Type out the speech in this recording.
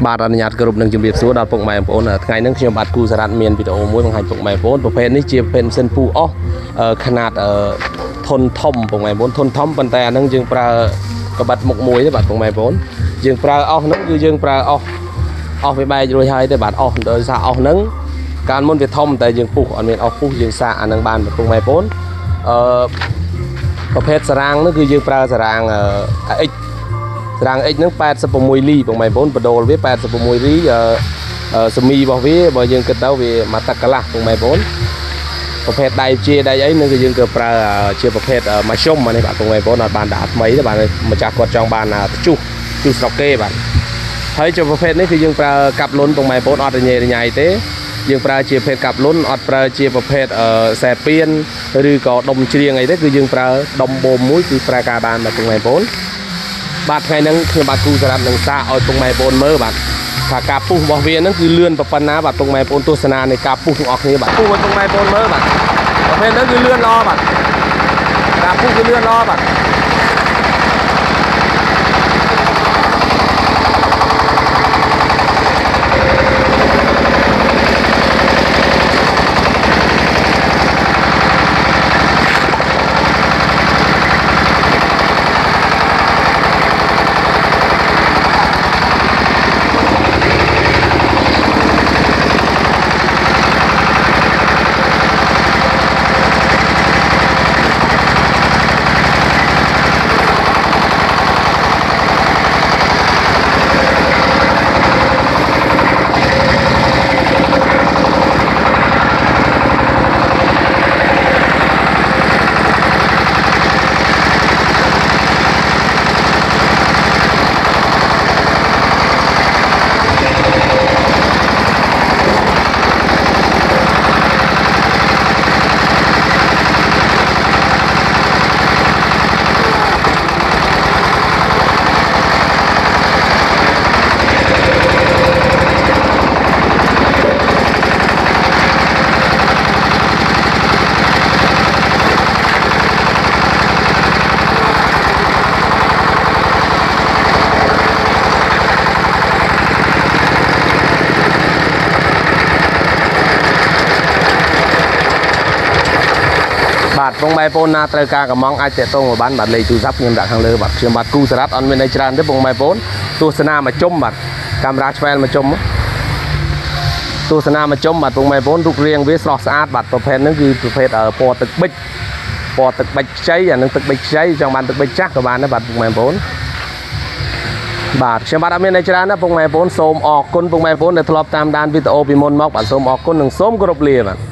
បាទអនុញ្ញាតគ្រប់នឹងជំរាបសួរដល់ពុកម៉ែបងប្អូនថ្ងៃនេះខ្ញុំបាទគូសារ៉ាត់មានវីដេអូមួយបង្ហាញពុកម៉ែបងប្អូនប្រភេទនេះជាប្រភេទម៉ាស៊ីនពូអស់ຂະຫນາດធុនធំពុកម៉ែបងប្អូនធុនធំប៉ុន្តែអានឹងយើងប្រើក្បិតមុខមួយទេបាទពុកម៉ែបងប្អូនយើងប្រើអស់ហ្នឹងគឺយើងប្រើអស់វាបែករួចហើយទេបាទអស់ដោយសារអស់ហ្នឹងកាលមុនវាធំតែយើងពុះអត់មានអស់ពុះយើងសាកអានឹងបានពុកម៉ែបងប្អូនប្រភេទសារ៉ាងនោះគឺយើងប្រើសារ៉ាង X សារ៉ាង X ហ្នឹង86លីបងប្អូនបដូលវា86លីសមីរបស់វាបើយើងគិតទៅវាមកទឹកកន្លះបងប្អូនប្រភេទដៃជាដៃអីហ្នឹងគឺយើងក៏ប្រើជាប្រភេទម៉ាស៊ុំនេះបាទបងប្អូនអត់បានដាក់ថ្មីទេបាទម្ចាស់គាត់ចង់បានជុះស្រុកគេបាទហើយជាប្រភេទនេះគឺយើងប្រើកាប់លុនបងប្អូនអត់រញ៉េរញ៉ៃទេយើងប្រើជាប្រភេទកាប់លុនអត់ប្រើជាប្រភេទខ្សែពៀនឬក៏ដុំជ្រៀងអីទេគឺយើងប្រើដុំបូមមួយគឺប្រើការបានបាទបងប្អូនបាទថ្ងៃហ្នឹងខ្ញុំបាទគូសារ៉ាត់នឹងសាកឲ្យពុកម៉ែបងប្អូនមើលបាទថាការពុះរបស់វាហ្នឹងគឺលឿនប៉ុណ្ណាបាទពុកម៉ែបងប្អូនទស្សនានៃការពុះទាំងអស់គ្នាបាទពុះឲ្យពុកម៉ែបងប្អូនមើលបាទប្រភេទហ្នឹងគឺលឿនល្អបាទការពុះគឺលឿនល្អបាទបាទបងប្អូនណាត្រូវការកម្មង់អាចតាក់ទងមកបានបាទលេខទូរស័ព្ទខ្ញុំដាក់ខាងលើបាទខ្ញុំបាទគូសារ៉ាត់អត់មានអីច្រើនទេបងប្អូនទស្សនាមកជុំបាទកាមេរ៉ាឆ្វែលមកជុំទស្សនាមកជុំបាទបងប្អូនរូបរាងវាស្រស់ស្អាតបាទប្រភេទហ្នឹងគឺប្រភេទពណ៌ទឹកប៊ិចខ្ចីអានឹងទឹកប៊ិចខ្ចីចង់បានទឹកប៊ិចចាស់ក៏បានដែរបាទបងប្អូនបាទខ្ញុំបាទអត់មានអីច្រើនណាបងប្អូនសូមអរគុណបងប្អូនដែលធ្លាប់តាមដានវីដេអូពីមុនមកបាទសូមអរគុណនិងសូមគោរពលាបាទ